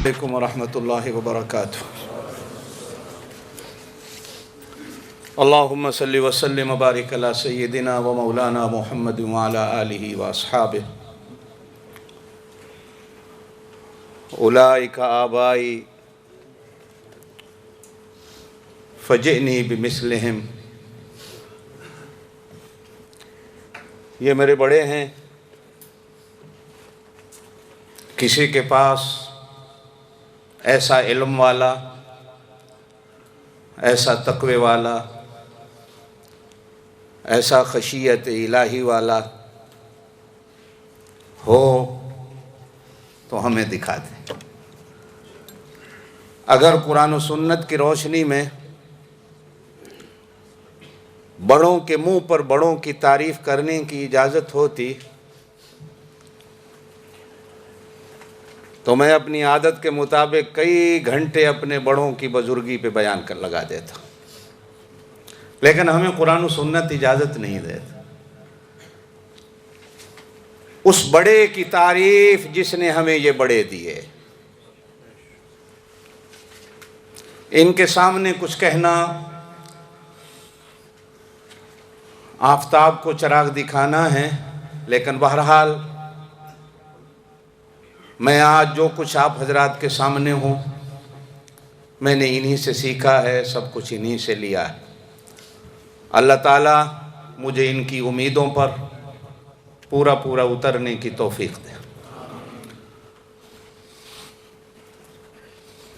علیکم ورحمۃ اللہ وبرکاتہ۔ اللہم صلی وسلم وبارک علی سیدنا و مولانا محمد وعلی آلہ واصحابہ۔ اولئک آبائی فجئنی بمثلہم۔ یہ میرے بڑے ہیں، کسی کے پاس ایسا علم والا، ایسا تقوی والا، ایسا خشیت الہی والا ہو تو ہمیں دکھا دے۔ اگر قرآن و سنت کی روشنی میں بڑوں کے منہ پر بڑوں کی تعریف کرنے کی اجازت ہوتی تو میں اپنی عادت کے مطابق کئی گھنٹے اپنے بڑوں کی بزرگی پہ بیان کر لگا دیتا، لیکن ہمیں قرآن و سنت اجازت نہیں دیتا۔ اس بڑے کی تعریف جس نے ہمیں یہ بڑے دیے، ان کے سامنے کچھ کہنا آفتاب کو چراغ دکھانا ہے، لیکن بہرحال میں آج جو کچھ آپ حضرات کے سامنے ہوں، میں نے انہی سے سیکھا ہے، سب کچھ انہی سے لیا ہے۔ اللہ تعالیٰ مجھے ان کی امیدوں پر پورا اترنے کی توفیق دے۔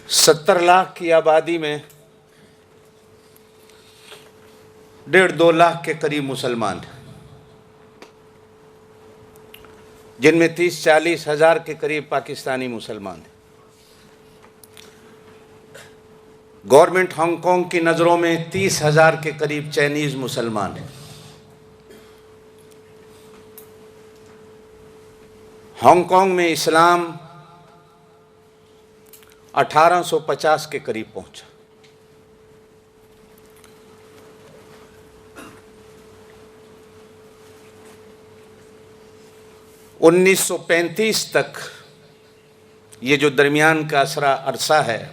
70 لاکھ کی آبادی میں 1.5-2 لاکھ کے قریب مسلمان ہیں، جن میں 30-40 ہزار کے قریب پاکستانی مسلمان ہیں۔ گورنمنٹ ہانگ کانگ کی نظروں میں 30,000 کے قریب چائنیز مسلمان ہیں۔ ہانگ کانگ میں اسلام 1850 کے قریب پہنچا۔ انیس 1935 تک یہ جو درمیان کا عرصہ ہے،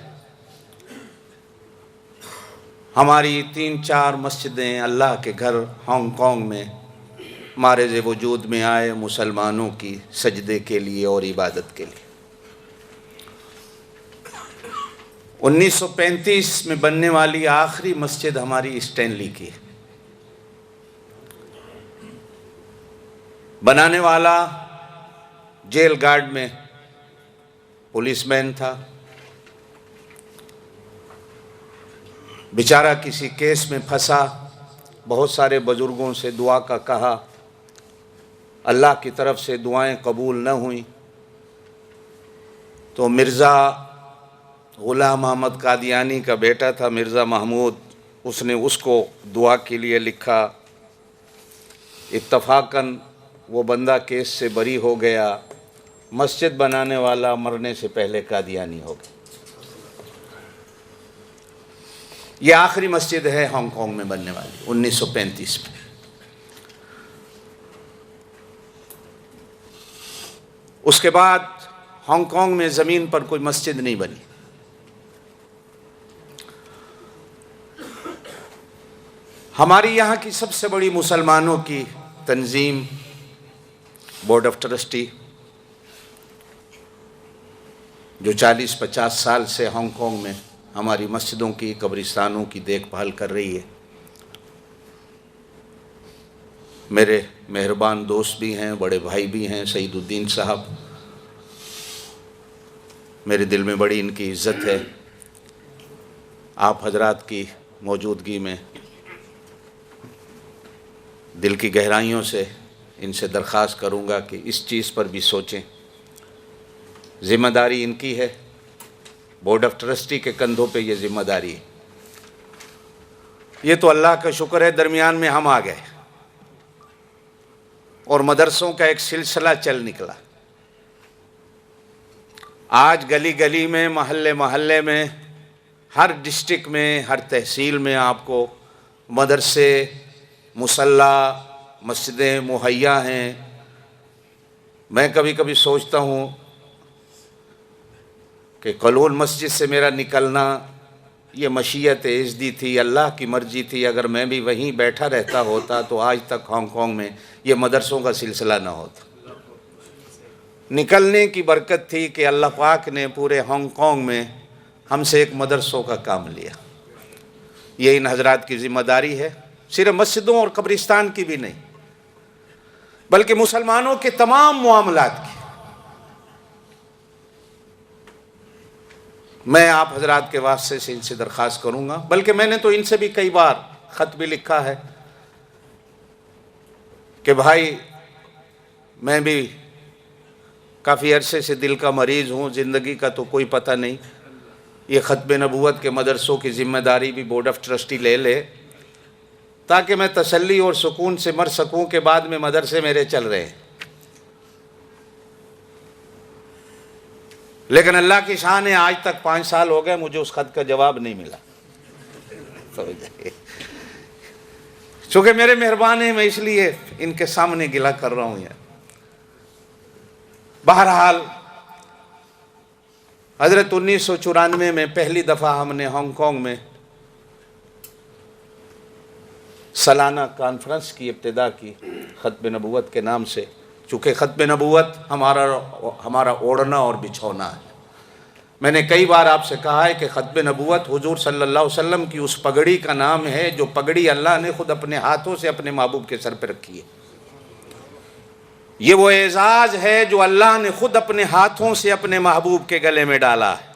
ہماری 3-4 مسجدیں، اللہ کے گھر ہانگ کانگ میں معرض وجود میں آئے مسلمانوں کی سجدے کے لیے اور عبادت کے لیے۔ 1935 میں بننے والی آخری مسجد ہماری اسٹینلی کی ہے۔ بنانے والا جیل گارڈ میں پولیس مین تھا، بیچارہ کسی کیس میں پھنسا، بہت سارے بزرگوں سے دعا کا کہا، اللہ کی طرف سے دعائیں قبول نہ ہوئیں، تو مرزا غلام احمد قادیانی کا بیٹا تھا مرزا محمود، اس نے اس کو دعا کے لیے لکھا۔ اتفاقاً وہ بندہ کیس سے بری ہو گیا، مسجد بنانے والا مرنے سے پہلے قادیانی ہو گیا۔ یہ آخری مسجد ہے ہانگ کانگ میں بننے والی 1935 میں۔ اس کے بعد ہانگ کانگ میں زمین پر کوئی مسجد نہیں بنی۔ ہماری یہاں کی سب سے بڑی مسلمانوں کی تنظیم بورڈ آف ٹرسٹی، جو 40-50 سال سے ہانگ کانگ میں ہماری مسجدوں کی، قبرستانوں کی دیکھ بھال کر رہی ہے، میرے مہربان دوست بھی ہیں، بڑے بھائی بھی ہیں، سعید الدین صاحب، میرے دل میں بڑی ان کی عزت ہے۔ آپ حضرات کی موجودگی میں دل کی گہرائیوں سے ان سے درخواست کروں گا کہ اس چیز پر بھی سوچیں۔ ذمہ داری ان کی ہے، بورڈ آف ٹرسٹی کے کندھوں پہ یہ ذمہ داری ہے۔ یہ تو اللہ کا شکر ہے درمیان میں ہم آ گئے اور مدرسوں کا ایک سلسلہ چل نکلا۔ آج گلی گلی میں، محلے محلے میں، ہر ڈسٹرکٹ میں، ہر تحصیل میں آپ کو مدرسے، مصلی، مسجدیں مہیا ہیں۔ میں کبھی کبھی سوچتا ہوں کہ کلون مسجد سے میرا نکلنا یہ مشیت عزدی تھی، اللہ کی مرضی تھی. اگر میں بھی وہیں بیٹھا رہتا ہوتا تو آج تک ہانگ کانگ میں یہ مدرسوں کا سلسلہ نہ ہوتا. نکلنے کی برکت تھی کہ اللہ پاک نے پورے ہانگ کانگ میں ہم سے ایک مدرسوں کا کام لیا. یہ ان حضرات کی ذمہ داری ہے، صرف مسجدوں اور قبرستان کی بھی نہیں بلکہ مسلمانوں کے تمام معاملات کی. میں آپ حضرات کے واسطے سے ان سے درخواست کروں گا، بلکہ میں نے تو ان سے بھی کئی بار خط بھی لکھا ہے کہ بھائی میں بھی کافی عرصے سے دل کا مریض ہوں، زندگی کا تو کوئی پتہ نہیں. یہ ختم نبوت کے مدرسوں کی ذمہ داری بھی بورڈ آف ٹرسٹی لے لے تاکہ میں تسلی اور سکون سے مر سکوں کہ بعد میں مدرسے میرے چل رہے ہیں. لیکن اللہ کی شان ہے، آج تک 5 سال ہو گئے مجھے اس خط کا جواب نہیں ملا. چونکہ میرے مہربان ہیں، میں اس لیے ان کے سامنے گلہ کر رہا ہوں. بہرحال حضرت 1994 میں پہلی دفعہ ہم نے ہانگ کانگ میں سالانہ کانفرنس کی ابتدا کی ختم نبوت کے نام سے. چونکہ ختم نبوت ہمارا اوڑھنا اور بچھونا ہے. میں نے کئی بار آپ سے کہا ہے کہ ختم نبوت حضور صلی اللہ علیہ وسلم کی اس پگڑی کا نام ہے جو پگڑی اللہ نے خود اپنے ہاتھوں سے اپنے محبوب کے سر پہ رکھی ہے. یہ وہ اعزاز ہے جو اللہ نے خود اپنے ہاتھوں سے اپنے محبوب کے گلے میں ڈالا ہے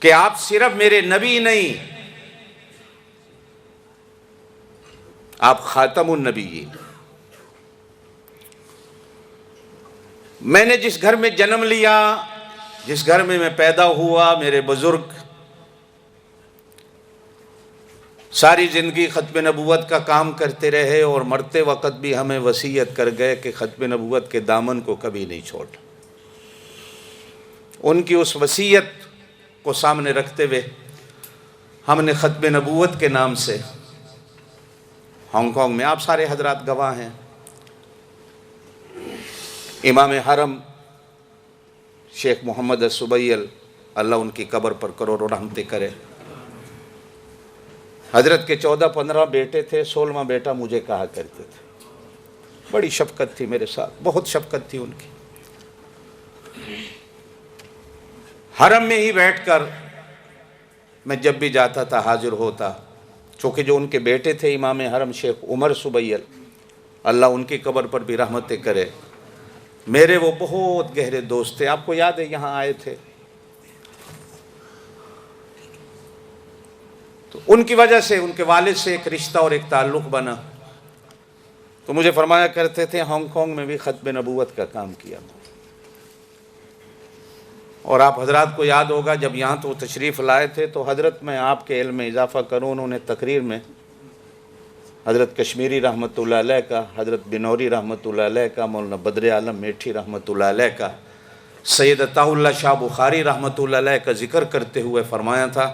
کہ آپ صرف میرے نبی نہیں، آپ خاتم النبیین. میں نے جس گھر میں جنم لیا، جس گھر میں پیدا ہوا، میرے بزرگ ساری زندگی ختم نبوت کا کام کرتے رہے اور مرتے وقت بھی ہمیں وصیت کر گئے کہ ختم نبوت کے دامن کو کبھی نہیں چھوڑ. ان کی اس وصیت کو سامنے رکھتے ہوئے ہم نے ختم نبوت کے نام سے ہانگ کانگ میں، آپ سارے حضرات گواہ ہیں، امام حرم شیخ محمد السبیل، اللہ ان کی قبر پر کروڑوں رحمتیں کرے. حضرت کے 14-15 بیٹے تھے، 16واں بیٹا مجھے کہا کرتے تھے. بڑی شفقت تھی میرے ساتھ، بہت شفقت تھی ان کی. حرم میں ہی بیٹھ کر میں جب بھی جاتا تھا حاضر ہوتا. چونکہ جو ان کے بیٹے تھے امام حرم شیخ عمر سبیل، اللہ ان کی قبر پر بھی رحمتیں کرے، میرے وہ بہت گہرے دوست تھے. آپ کو یاد ہے یہاں آئے تھے. تو ان کی وجہ سے ان کے والد سے ایک رشتہ اور ایک تعلق بنا. تو مجھے فرمایا کرتے تھے ہانگ کانگ میں بھی ختم نبوت کا کام کیا. اور آپ حضرات کو یاد ہوگا جب یہاں تو تشریف لائے تھے تو حضرت میں آپ کے علم میں اضافہ کروں، انہوں نے تقریر میں حضرت کشمیری رحمۃ اللہ علیہ کا، حضرت بنوری رحمۃ اللہ علیہ کا، مولانا بدر عالم میٹھی رحمۃ اللہ علیہ کا، سید عطا اللہ شاہ بخاری رحمۃ اللہ علیہ کا ذکر کرتے ہوئے فرمایا تھا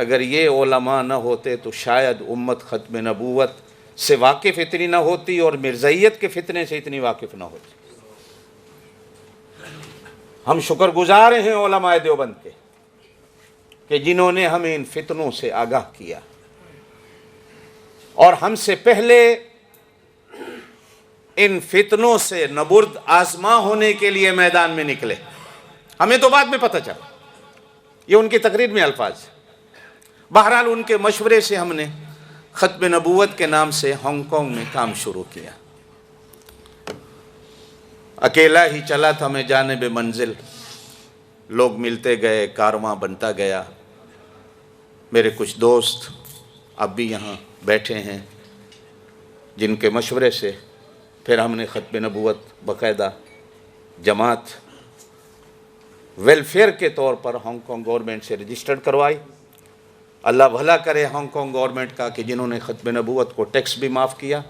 اگر یہ علماء نہ ہوتے تو شاید امت ختم نبوت سے واقف اتنی نہ ہوتی اور مرزائیت کے فتنے سے اتنی واقف نہ ہوتی. ہم شکر گزار ہیں علماء دیوبند کے کہ جنہوں نے ہمیں ان فتنوں سے آگاہ کیا اور ہم سے پہلے ان فتنوں سے نبرد آزما ہونے کے لیے میدان میں نکلے. ہمیں تو بعد میں پتہ چلا، یہ ان کی تقریر میں الفاظ. بہرحال ان کے مشورے سے ہم نے ختم نبوت کے نام سے ہانگ کانگ میں کام شروع کیا. اکیلا ہی چلا تھا میں جانب منزل، لوگ ملتے گئے، کارواں بنتا گیا. میرے کچھ دوست اب بھی یہاں بیٹھے ہیں جن کے مشورے سے پھر ہم نے ختم نبوت باقاعدہ جماعت ویلفیئر کے طور پر ہانگ کانگ گورنمنٹ سے رجسٹرڈ کروائی. اللہ بھلا کرے ہانگ کانگ گورنمنٹ کا کہ جنہوں نے ختم نبوت کو ٹیکس بھی معاف کیا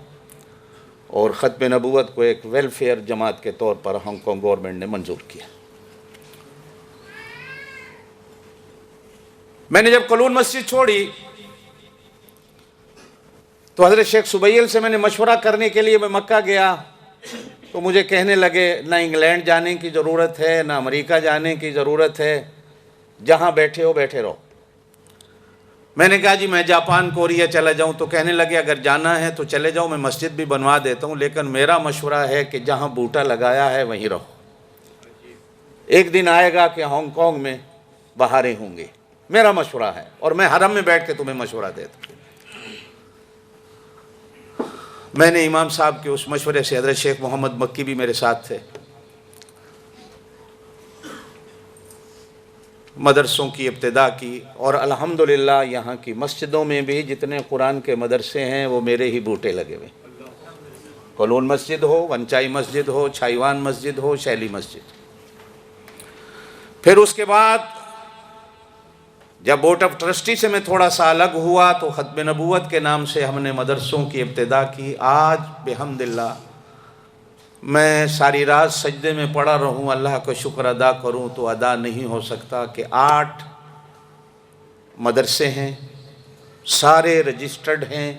اور ختم نبوت کو ایک ویلفیئر جماعت کے طور پر ہانگ کانگ گورنمنٹ نے منظور کیا. میں نے جب کلون مسجد چھوڑی تو حضرت شیخ سبیل سے میں نے مشورہ کرنے کے لیے میں مکہ گیا تو مجھے کہنے لگے نہ انگلینڈ جانے کی ضرورت ہے نہ امریکہ جانے کی ضرورت ہے، جہاں بیٹھے ہو بیٹھے رہو۔ میں نے کہا جی میں جاپان کوریا چلا جاؤں، تو کہنے لگے اگر جانا ہے تو چلے جاؤ، میں مسجد بھی بنوا دیتا ہوں، لیکن میرا مشورہ ہے کہ جہاں بوٹا لگایا ہے وہیں رہو۔ ایک دن آئے گا کہ ہانگ کانگ میں بہاریں ہوں گی، میرا مشورہ ہے، اور میں حرم میں بیٹھ کے تمہیں مشورہ دیتا ہوں۔ میں نے امام صاحب کے اس مشورے سے، حضرت شیخ محمد مکی بھی میرے ساتھ تھے، مدرسوں کی ابتدا کی، اور الحمدللہ یہاں کی مسجدوں میں بھی جتنے قرآن کے مدرسے ہیں وہ میرے ہی بوٹے لگے ہوئے، کلون مسجد ہو، ونچائی مسجد ہو، چھائیوان مسجد ہو، شیلی مسجد۔ پھر اس کے بعد جب بورڈ آف ٹرسٹی سے میں تھوڑا سا الگ ہوا تو ختم نبوت کے نام سے ہم نے مدرسوں کی ابتدا کی۔ آج بحمداللہ میں ساری رات سجدے میں پڑا رہوں، اللہ کا شکر ادا کروں تو ادا نہیں ہو سکتا کہ 8 مدرسے ہیں، سارے رجسٹرڈ ہیں،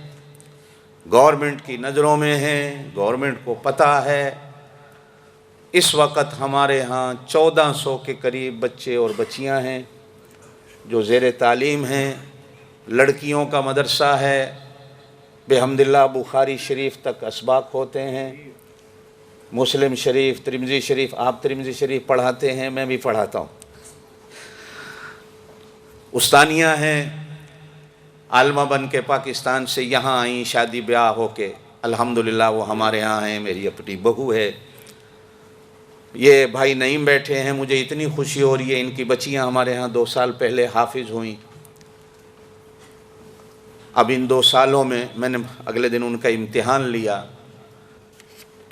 گورنمنٹ کی نظروں میں ہیں، گورنمنٹ کو پتہ ہے۔ اس وقت ہمارے ہاں 1400 کے قریب بچے اور بچیاں ہیں جو زیر تعلیم ہیں۔ لڑکیوں کا مدرسہ ہے، بحمداللہ بخاری شریف تک اسباق ہوتے ہیں، مسلم شریف، ترمذی شریف، آپ ترمذی شریف پڑھاتے ہیں، میں بھی پڑھاتا ہوں۔ استانیہ ہیں، عالمہ بن کے پاکستان سے یہاں آئیں شادی بیاہ ہو کے، الحمدللہ وہ ہمارے ہاں ہیں، میری اپنی بہو ہے۔ یہ بھائی نعیم بیٹھے ہیں، مجھے اتنی خوشی ہو رہی ہے، ان کی بچیاں ہمارے ہاں 2 سال پہلے حافظ ہوئیں۔ اب ان 2 سالوں میں نے اگلے دن ان کا امتحان لیا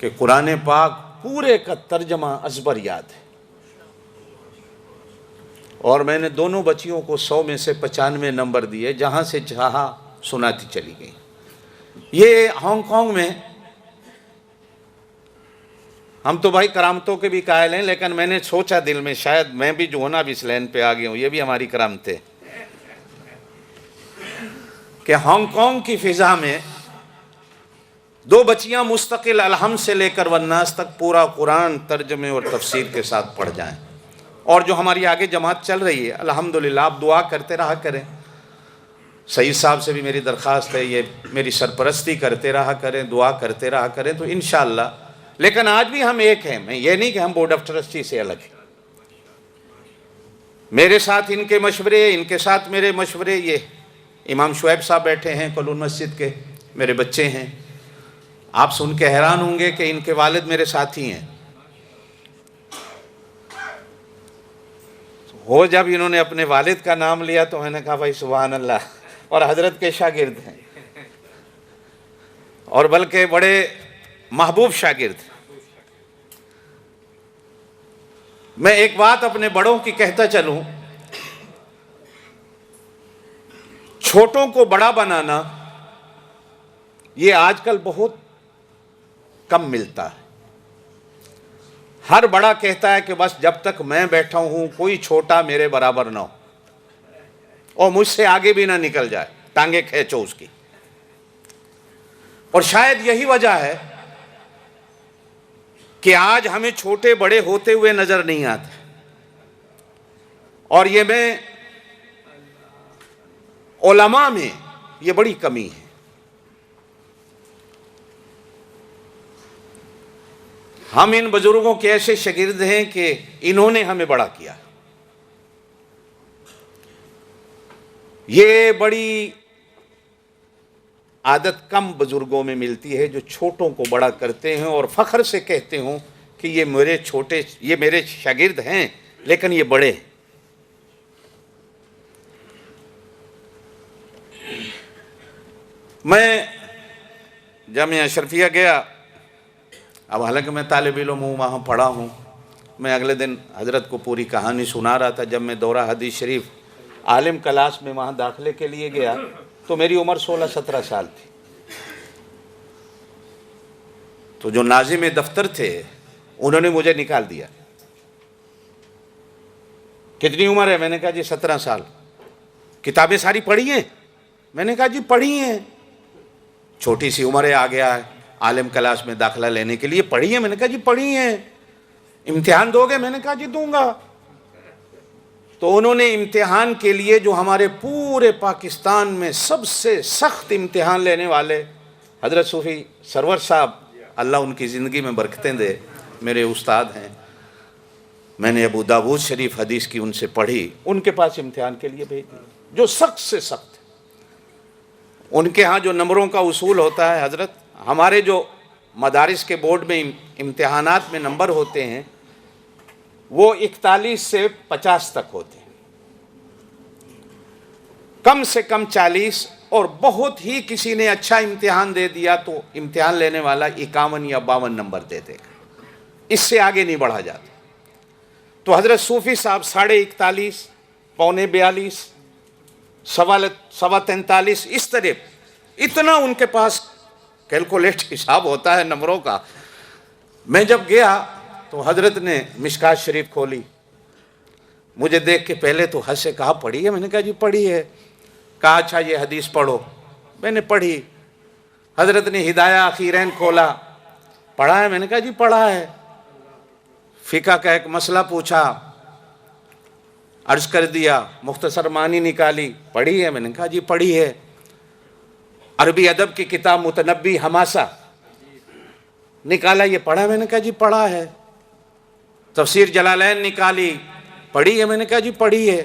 کہ قرآن پاک پورے کا ترجمہ ازبر یاد ہے، اور میں نے دونوں بچیوں کو 100 میں سے 95 نمبر دیے، جہاں سے چاہا سناتی چلی گئی۔ یہ ہانگ کانگ میں ہم تو بھائی کرامتوں کے بھی قائل ہیں، لیکن میں نے سوچا دل میں شاید میں بھی جو ہونا بھی اس لین پہ آ گیا ہوں، یہ بھی ہماری کرامتیں کہ ہانگ کانگ کی فضا میں 2 بچیاں مستقل الحمد سے لے کر والناس تک پورا قرآن ترجمے اور تفسیر کے ساتھ پڑھ جائیں، اور جو ہماری آگے جماعت چل رہی ہے الحمدللہ آپ دعا کرتے رہا کریں۔ سعید صاحب سے بھی میری درخواست ہے، یہ میری سرپرستی کرتے رہا کریں، دعا کرتے رہا کریں تو انشاءاللہ۔ لیکن آج بھی ہم ایک ہیں، میں یہ نہیں کہ ہم بورڈ آف ٹرسٹی سے الگ ہیں، میرے ساتھ ان کے مشورے، ان کے ساتھ میرے مشورے۔ یہ امام شعیب صاحب بیٹھے ہیں کلون مسجد کے، میرے بچے ہیں، آپ سن کے حیران ہوں گے کہ ان کے والد میرے ساتھی ہیں۔ وہ جب انہوں نے اپنے والد کا نام لیا تو میں نے کہا بھائی سبحان اللہ، اور حضرت کے شاگرد ہیں، اور بلکہ بڑے محبوب شاگرد۔ میں ایک بات اپنے بڑوں کی کہتا چلوں، چھوٹوں کو بڑا بنانا یہ آج کل بہت کم ملتا ہے۔ ہر بڑا کہتا ہے کہ بس جب تک میں بیٹھا ہوں کوئی چھوٹا میرے برابر نہ ہو، اور مجھ سے آگے بھی نہ نکل جائے، ٹانگیں کھینچو اس کی۔ اور شاید یہی وجہ ہے کہ آج ہمیں چھوٹے بڑے ہوتے ہوئے نظر نہیں آتے، اور یہ میں علماء میں یہ بڑی کمی ہے۔ ہم ان بزرگوں کے ایسے شاگرد ہیں کہ انہوں نے ہمیں بڑا کیا۔ یہ بڑی عادت کم بزرگوں میں ملتی ہے جو چھوٹوں کو بڑا کرتے ہیں اور فخر سے کہتے ہوں کہ یہ میرے شاگرد ہیں لیکن یہ بڑے ہیں۔ میں جامعہ اشرفیہ گیا، اب حالانکہ میں طالب علم ہوں، وہاں پڑھا ہوں۔ میں اگلے دن حضرت کو پوری کہانی سنا رہا تھا۔ جب میں دورہ حدیث شریف عالم کلاس میں وہاں داخلے کے لیے گیا تو میری عمر 16-17 سال تھی۔ تو جو ناظم دفتر تھے انہوں نے مجھے نکال دیا۔ کتنی عمر ہے؟ میں نے کہا جی 17 سال۔ کتابیں ساری پڑھی ہیں؟ میں نے کہا جی پڑھی ہیں۔ چھوٹی سی عمر ہے، آ گیا ہے۔ عالم کلاس میں داخلہ لینے کے لیے. پڑھی ہے؟ میں نے کہا جی پڑھی ہے. امتحان دو گے؟ میں نے کہا جی دوں گا. تو انہوں نے امتحان کے لیے جو ہمارے پورے پاکستان میں سب سے سخت امتحان لینے والے حضرت صوفی سرور صاحب، اللہ ان کی زندگی میں برکتیں دے، میرے استاد ہیں. میں نے ابو داود شریف حدیث کی ان سے پڑھی، ان کے پاس امتحان کے لیے بھیج دی جو سخت سے سخت. ان کے ہاں جو نمبروں کا اصول ہوتا ہے حضرت، ہمارے جو مدارس کے بورڈ میں امتحانات میں نمبر ہوتے ہیں وہ 41 سے 50 تک ہوتے ہیں، کم سے کم 40، اور بہت ہی کسی نے اچھا امتحان دے دیا تو امتحان لینے والا 51 یا 52 نمبر دے دے گا، اس سے آگے نہیں بڑھا جاتا. تو حضرت صوفی صاحب 41.5، 42.5، 43.15، اس طرح اتنا ان کے پاس کیلکولیٹ حساب ہوتا ہے نمبروں کا. میں جب گیا تو حضرت نے مشکات شریف کھولی، مجھے دیکھ کے پہلے تو حد سے کہا پڑھی ہے؟ میں نے کہا جی پڑھی ہے. کہا اچھا یہ حدیث پڑھو. میں نے پڑھی. حضرت نے ہدایہ اخیرین کھولا، پڑھا ہے؟ میں نے کہا جی پڑھا ہے. فقہ کا ایک مسئلہ پوچھا، عرض کر دیا، مختصر معنی نکالی. پڑھی ہے؟ میں نے کہا جی پڑھی ہے. عربی ادب کی کتاب متنبی حماسہ نکالا، یہ پڑھا ہے؟ میں نے کہا جی پڑھا ہے. تفسیر جلالین نکالی، پڑھی ہے؟ میں نے کہا جی پڑھی ہے.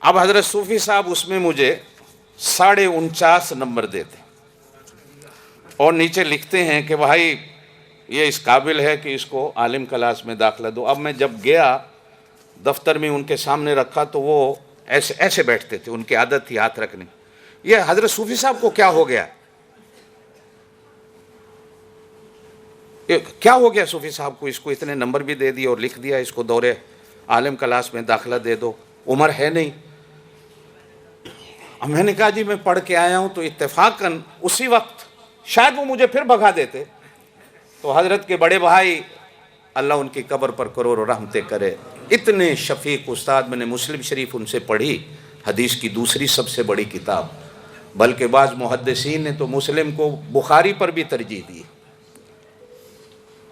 اب حضرت صوفی صاحب اس میں مجھے 49.5 نمبر دیتے اور نیچے لکھتے ہیں کہ بھائی یہ اس قابل ہے کہ اس کو عالم کلاس میں داخلہ دو. اب میں جب گیا دفتر میں ان کے سامنے رکھا تو وہ ایسے ایسے بیٹھتے تھے، ان کی عادت تھی ہاتھ رکھنے. یہ حضرت صوفی صاحب کو کیا ہو گیا؟ کیا ہو گیا صوفی صاحب کو؟ اس کو اتنے نمبر بھی دے دیے اور لکھ دیا اس کو دورے عالم کلاس میں داخلہ دے دو، عمر ہے نہیں. اب میں نے کہا جی میں پڑھ کے آیا ہوں. تو اتفاقاً اسی وقت شاید وہ مجھے پھر بھگا دیتے. تو حضرت کے بڑے بھائی، اللہ ان کی قبر پر کروڑوں رحمتیں کرے، اتنے شفیق استاد، میں نے مسلم شریف ان سے پڑھی، حدیث کی دوسری سب سے بڑی کتاب، بلکہ بعض محدثین نے تو مسلم کو بخاری پر بھی ترجیح دی.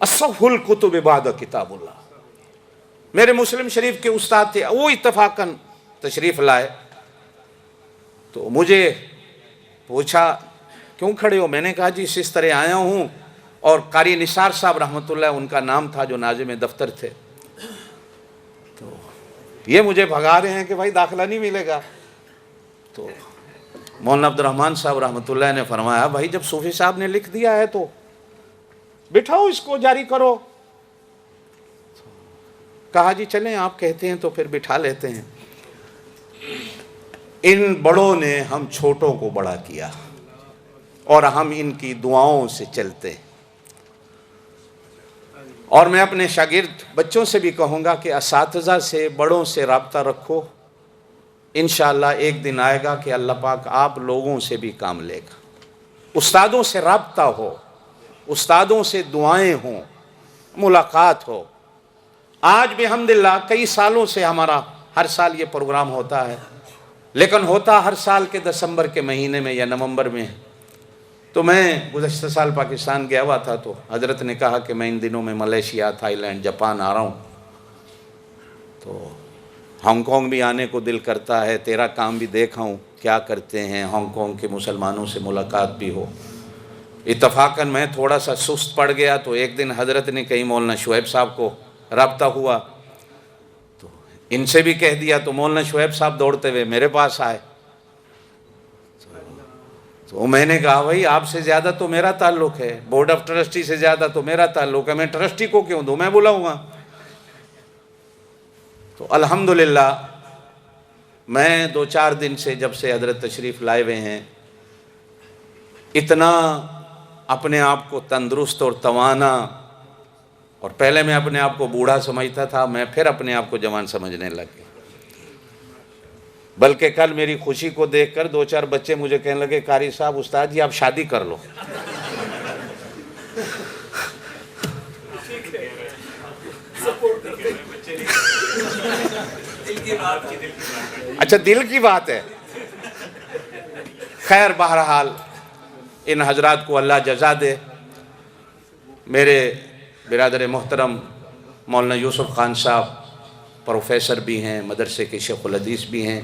اصح الکتب بعد کتاب اللہ. میرے مسلم شریف کے استاد تھے، وہ اتفاقاً تشریف لائے تو مجھے پوچھا کیوں کھڑے ہو؟ میں نے کہا جی اس طرح آیا ہوں. اور قاری نثار صاحب رحمۃ اللہ ان کا نام تھا جو ناظم دفتر تھے. تو یہ مجھے بھگا رہے ہیں کہ بھائی داخلہ نہیں ملے گا. تو مولانا عبد الرحمن صاحب رحمۃ اللہ نے فرمایا بھائی جب صوفی صاحب نے لکھ دیا ہے تو بٹھاؤ اس کو، جاری کرو. کہا جی چلیں آپ کہتے ہیں تو پھر بٹھا لیتے ہیں. ان بڑوں نے ہم چھوٹوں کو بڑا کیا اور ہم ان کی دعاؤں سے چلتے. اور میں اپنے شاگرد بچوں سے بھی کہوں گا کہ اساتذہ سے، بڑوں سے رابطہ رکھو. انشاءاللہ ایک دن آئے گا کہ اللہ پاک آپ لوگوں سے بھی کام لے گا. استادوں سے رابطہ ہو، استادوں سے دعائیں ہوں، ملاقات ہو. آج بھی الحمدللہ کئی سالوں سے ہمارا ہر سال یہ پروگرام ہوتا ہے، لیکن ہوتا ہر سال کے دسمبر کے مہینے میں یا نومبر میں. تو میں گزشتہ سال پاکستان گیا ہوا تھا تو حضرت نے کہا کہ میں ان دنوں میں ملیشیا، تھائی لینڈ، جاپان آ رہا ہوں. تو ہانگ کانگ بھی آنے کو دل کرتا ہے، تیرا کام بھی دیکھا ہوں کیا کرتے ہیں، ہانگ کانگ کے مسلمانوں سے ملاقات بھی ہو. اتفاقاً میں تھوڑا سا سست پڑ گیا تو ایک دن حضرت نے کہیں مولانا شعیب صاحب کو رابطہ ہوا تو ان سے بھی کہہ دیا. تو مولانا شعیب صاحب دوڑتے ہوئے میرے پاس آئے. تو میں نے کہا بھائی آپ سے زیادہ تو میرا تعلق ہے، بورڈ آف ٹرسٹی سے زیادہ تو میرا تعلق ہے، میں ٹرسٹی کو کیوں دوں، میں بلاؤں گا. تو الحمدللہ میں 2-4 دن سے جب سے حضرت تشریف لائے ہوئے ہیں اتنا اپنے آپ کو تندرست اور توانا، اور پہلے میں اپنے آپ کو بوڑھا سمجھتا تھا، میں پھر اپنے آپ کو جوان سمجھنے لگ گیا. بلکہ کل میری خوشی کو دیکھ کر 2-4 بچے مجھے کہنے لگے قاری صاحب استاد جی آپ شادی کر لو. اچھا دل کی بات ہے. خیر بہرحال ان حضرات کو اللہ جزا دے. میرے برادر محترم مولانا یوسف خان صاحب پروفیسر بھی ہیں، مدرسے کے شیخ الحدیث بھی ہیں،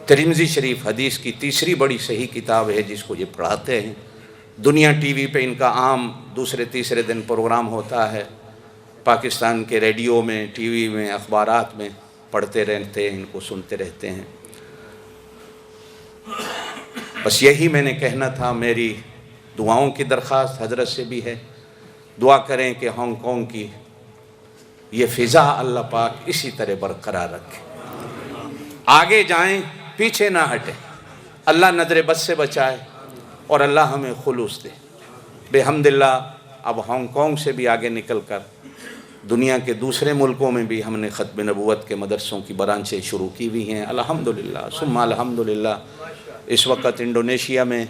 ترمذی شریف حدیث کی تیسری بڑی صحیح کتاب ہے جس کو یہ پڑھاتے ہیں، دنیا ٹی وی پہ ان کا عام دوسرے تیسرے دن پروگرام ہوتا ہے، پاکستان کے ریڈیو میں، ٹی وی میں، اخبارات میں پڑھتے رہتے ہیں، ان کو سنتے رہتے ہیں۔ بس یہی میں نے کہنا تھا، میری دعاؤں کی درخواست حضرت سے بھی ہے، دعا کریں کہ ہانگ کانگ کی یہ فضا اللہ پاک اسی طرح برقرار رکھے، آگے جائیں پیچھے نہ ہٹیں، اللہ نظر بد سے بچائے اور اللہ ہمیں خلوص دے۔ بحمداللہ اب ہانگ کانگ سے بھی آگے نکل کر دنیا کے دوسرے ملکوں میں بھی ہم نے ختم نبوت کے مدرسوں کی برانچیں شروع کی ہوئی ہیں، الحمدللہ ثم الحمدللہ۔ اس وقت انڈونیشیا میں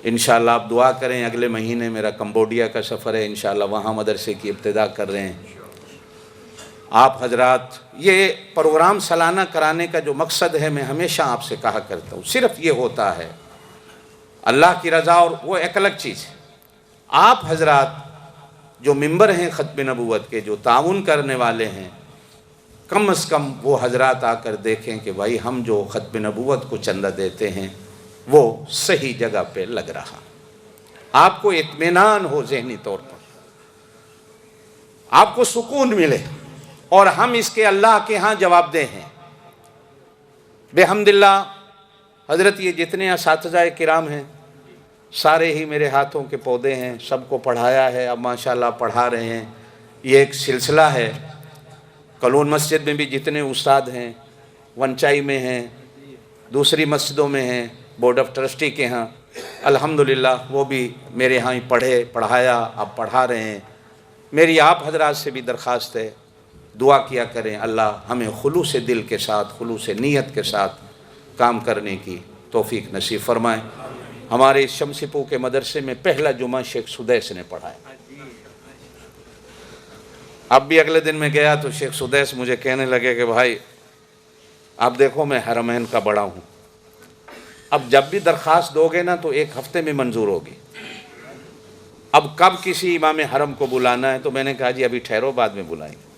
انشاءاللہ آپ دعا کریں، اگلے مہینے میرا کمبوڈیا کا سفر ہے، انشاءاللہ وہاں مدرسے کی ابتدا کر رہے ہیں۔ آپ حضرات، یہ پروگرام سالانہ کرانے کا جو مقصد ہے، میں ہمیشہ آپ سے کہا کرتا ہوں، صرف یہ ہوتا ہے اللہ کی رضا، اور وہ ایک الگ چیز ہے۔ آپ حضرات جو ممبر ہیں ختم نبوت کے، جو تعاون کرنے والے ہیں، کم از کم وہ حضرات آ کر دیکھیں کہ بھائی ہم جو ختم نبوت کو چندہ دیتے ہیں وہ صحیح جگہ پہ لگ رہا، آپ کو اطمینان ہو ذہنی طور پر، آپ کو سکون ملے، اور ہم اس کے اللہ کے ہاں جواب دہ ہیں۔ بحمداللہ حضرت یہ جتنے اساتذہ کرام ہیں سارے ہی میرے ہاتھوں کے پودے ہیں، سب کو پڑھایا ہے، اب ماشاءاللہ پڑھا رہے ہیں، یہ ایک سلسلہ ہے۔ کلون مسجد میں بھی جتنے استاد ہیں، ونچائی میں ہیں، دوسری مسجدوں میں ہیں، بورڈ آف ٹرسٹی کے ہاں، الحمدللہ وہ بھی میرے ہاں ہی پڑھایا، اب پڑھا رہے ہیں۔ میری آپ حضرات سے بھی درخواست ہے، دعا کیا کریں اللہ ہمیں خلوص دل کے ساتھ، خلوص نیت کے ساتھ کام کرنے کی توفیق نصیب فرمائے۔ ہمارے اس شمسی پو کے مدرسے میں پہلا جمعہ شیخ سدیس نے پڑھایا۔ اب بھی اگلے دن میں گیا تو شیخ سدیس مجھے کہنے لگے کہ بھائی اب دیکھو میں حرمین کا بڑا ہوں، اب جب بھی درخواست دو گے نا تو ایک ہفتے میں منظور ہوگی، اب کب کسی امام حرم کو بلانا ہے؟ تو میں نے کہا جی ابھی ٹھہرو، بعد میں بلائیں گے۔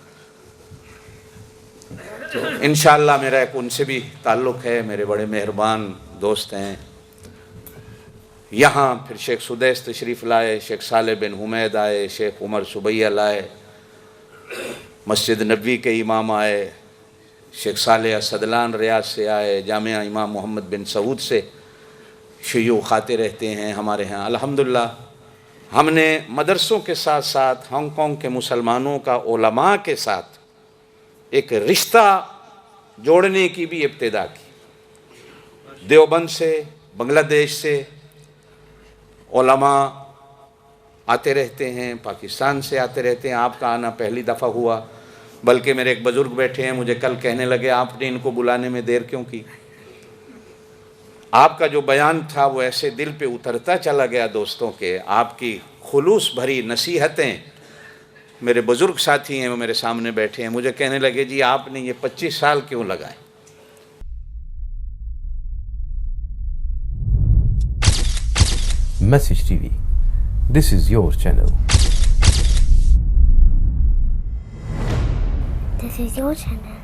تو انشاءاللہ میرا ایک ان سے بھی تعلق ہے، میرے بڑے مہربان دوست ہیں۔ یہاں پھر شیخ سدیس تشریف لائے، شیخ صالح بن حمید آئے، شیخ عمر سبیہ لائے، مسجد نبوی کے امام آئے، شیخ صالح اسدلان ریاض سے آئے، جامعہ امام محمد بن سعود سے شیوخ آتے رہتے ہیں ہمارے ہاں۔ الحمدللہ ہم نے مدرسوں کے ساتھ ساتھ ہانگ کانگ کے مسلمانوں کا علماء کے ساتھ ایک رشتہ جوڑنے کی بھی ابتدا کی۔ دیوبند سے، بنگلہ دیش سے علماء آتے رہتے ہیں، پاکستان سے آتے رہتے ہیں۔ آپ کا آنا پہلی دفعہ ہوا، بلکہ میرے ایک بزرگ بیٹھے ہیں، مجھے کل کہنے لگے آپ نے ان کو بلانے میں دیر کیوں کی؟ آپ کا جو بیان تھا وہ ایسے دل پہ اترتا چلا گیا دوستوں کے، آپ کی خلوص بھری نصیحتیں۔ میرے بزرگ ساتھی ہیں، وہ میرے سامنے بیٹھے ہیں، مجھے کہنے لگے جی آپ نے یہ 25 سال کیوں لگائے؟ Message TV. This is your channel. This is your channel.